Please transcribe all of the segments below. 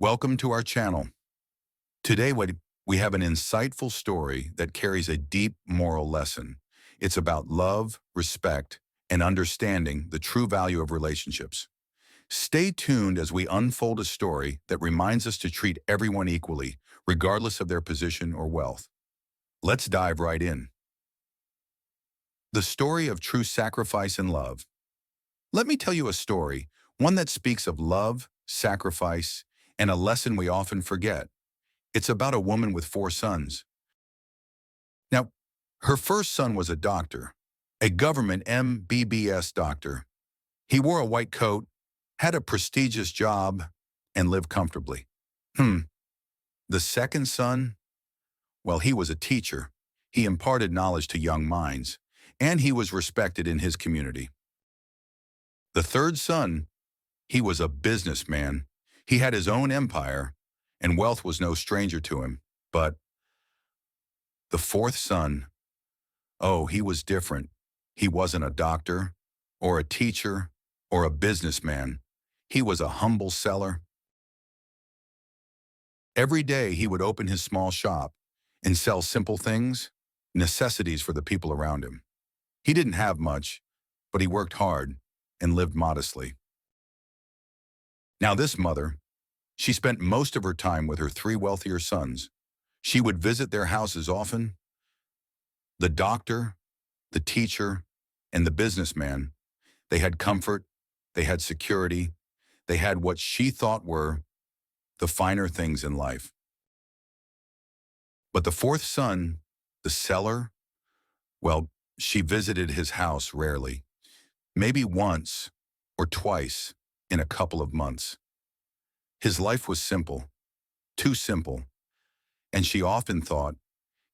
Welcome to our channel. Today we have an insightful story that carries a deep moral lesson. It's about love, respect, and understanding the true value of relationships. Stay tuned as we unfold a story that reminds us to treat everyone equally, regardless of their position or wealth. Let's dive right in. The story of true sacrifice and love. Let me tell you a story, one that speaks of love, sacrifice, and a lesson we often forget. It's about a woman with four sons. Now, her first son was a doctor, a government MBBS doctor. He wore a white coat, had a prestigious job, and lived comfortably. The second son, well, he was a teacher. He imparted knowledge to young minds, and he was respected in his community. The third son, he was a businessman. He had his own empire, and wealth was no stranger to him. But the fourth son, oh, he was different. He wasn't a doctor, or a teacher, or a businessman. He was a humble seller. Every day he would open his small shop and sell simple things, necessities for the people around him. He didn't have much, but he worked hard and lived modestly. Now this mother, she spent most of her time with her three wealthier sons. She would visit their houses often. The doctor, the teacher, and the businessman, they had comfort, they had security, they had what she thought were the finer things in life. But the fourth son, the seller, well, she visited his house rarely, maybe once or twice in a couple of months. His life was simple, too simple, and she often thought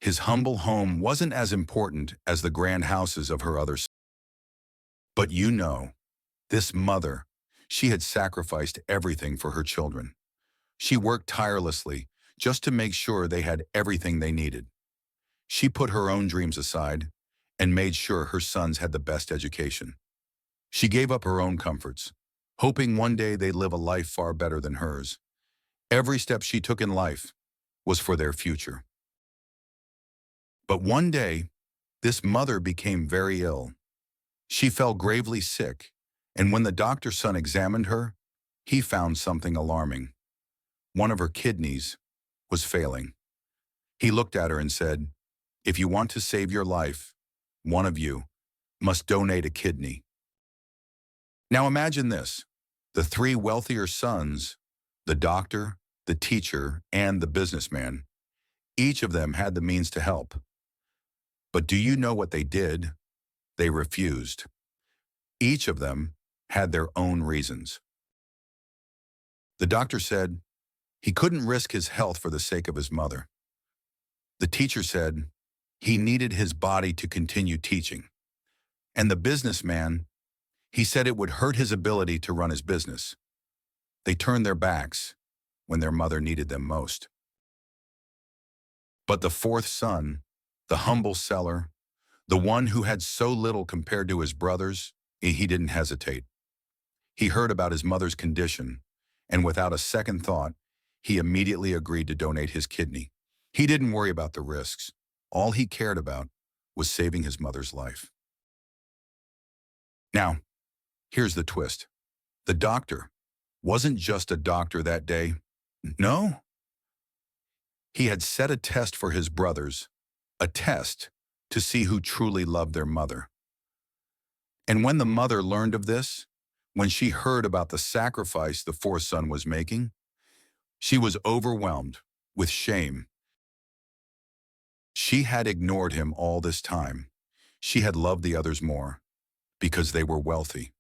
his humble home wasn't as important as the grand houses of her other sons. But this mother, she had sacrificed everything for her children. She worked tirelessly just to make sure they had everything they needed. She put her own dreams aside and made sure her sons had the best education. She gave up her own comforts, hoping one day they'd live a life far better than hers. Every step she took in life was for their future. But one day, this mother became very ill. She fell gravely sick, and when the doctor's son examined her, he found something alarming. One of her kidneys was failing. He looked at her and said, "If you want to save your life, one of you must donate a kidney." Now imagine this. The three wealthier sons, the doctor, the teacher, and the businessman, each of them had the means to help. But do you know what they did? They refused. Each of them had their own reasons. The doctor said he couldn't risk his health for the sake of his mother. The teacher said he needed his body to continue teaching. And the businessman, he said it would hurt his ability to run his business. They turned their backs when their mother needed them most. But the fourth son, the humble seller, the one who had so little compared to his brothers, he didn't hesitate. He heard about his mother's condition, and without a second thought, he immediately agreed to donate his kidney. He didn't worry about the risks. All he cared about was saving his mother's life. Now, here's the twist. The doctor wasn't just a doctor that day. No. He had set a test for his brothers, a test to see who truly loved their mother. And when the mother learned of this, when she heard about the sacrifice the fourth son was making, she was overwhelmed with shame. She had ignored him all this time. She had loved the others more because they were wealthy.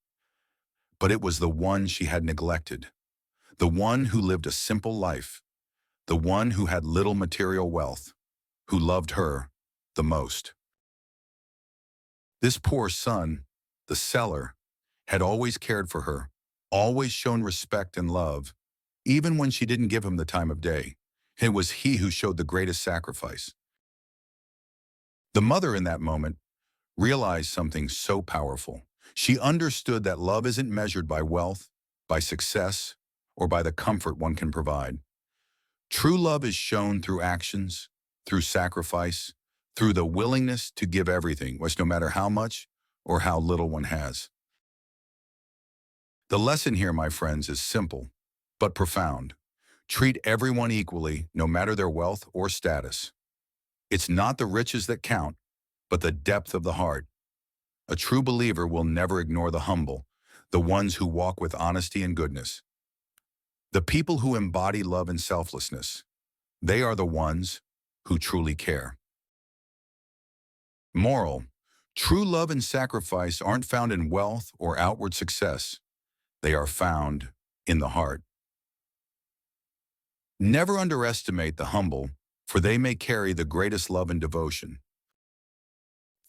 But it was the one she had neglected, the one who lived a simple life, the one who had little material wealth, who loved her the most. This poor son, the seller, had always cared for her, always shown respect and love, even when she didn't give him the time of day. It was he who showed the greatest sacrifice. The mother in that moment realized something so powerful. She understood that love isn't measured by wealth, by success, or by the comfort one can provide. True love is shown through actions, through sacrifice, through the willingness to give everything, which no matter how much or how little one has. The lesson here, my friends, is simple, but profound. Treat everyone equally, no matter their wealth or status. It's not the riches that count, but the depth of the heart. A true believer will never ignore the humble, the ones who walk with honesty and goodness. The people who embody love and selflessness, they are the ones who truly care. Moral: true love and sacrifice aren't found in wealth or outward success. They are found in the heart. Never underestimate the humble, for they may carry the greatest love and devotion.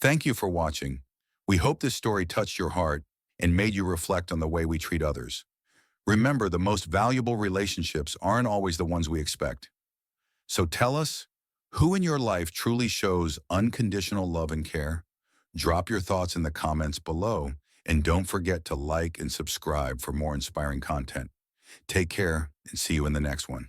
Thank you for watching. We hope this story touched your heart and made you reflect on the way we treat others. Remember, the most valuable relationships aren't always the ones we expect. So tell us, who in your life truly shows unconditional love and care? Drop your thoughts in the comments below, and don't forget to like and subscribe for more inspiring content. Take care and see you in the next one.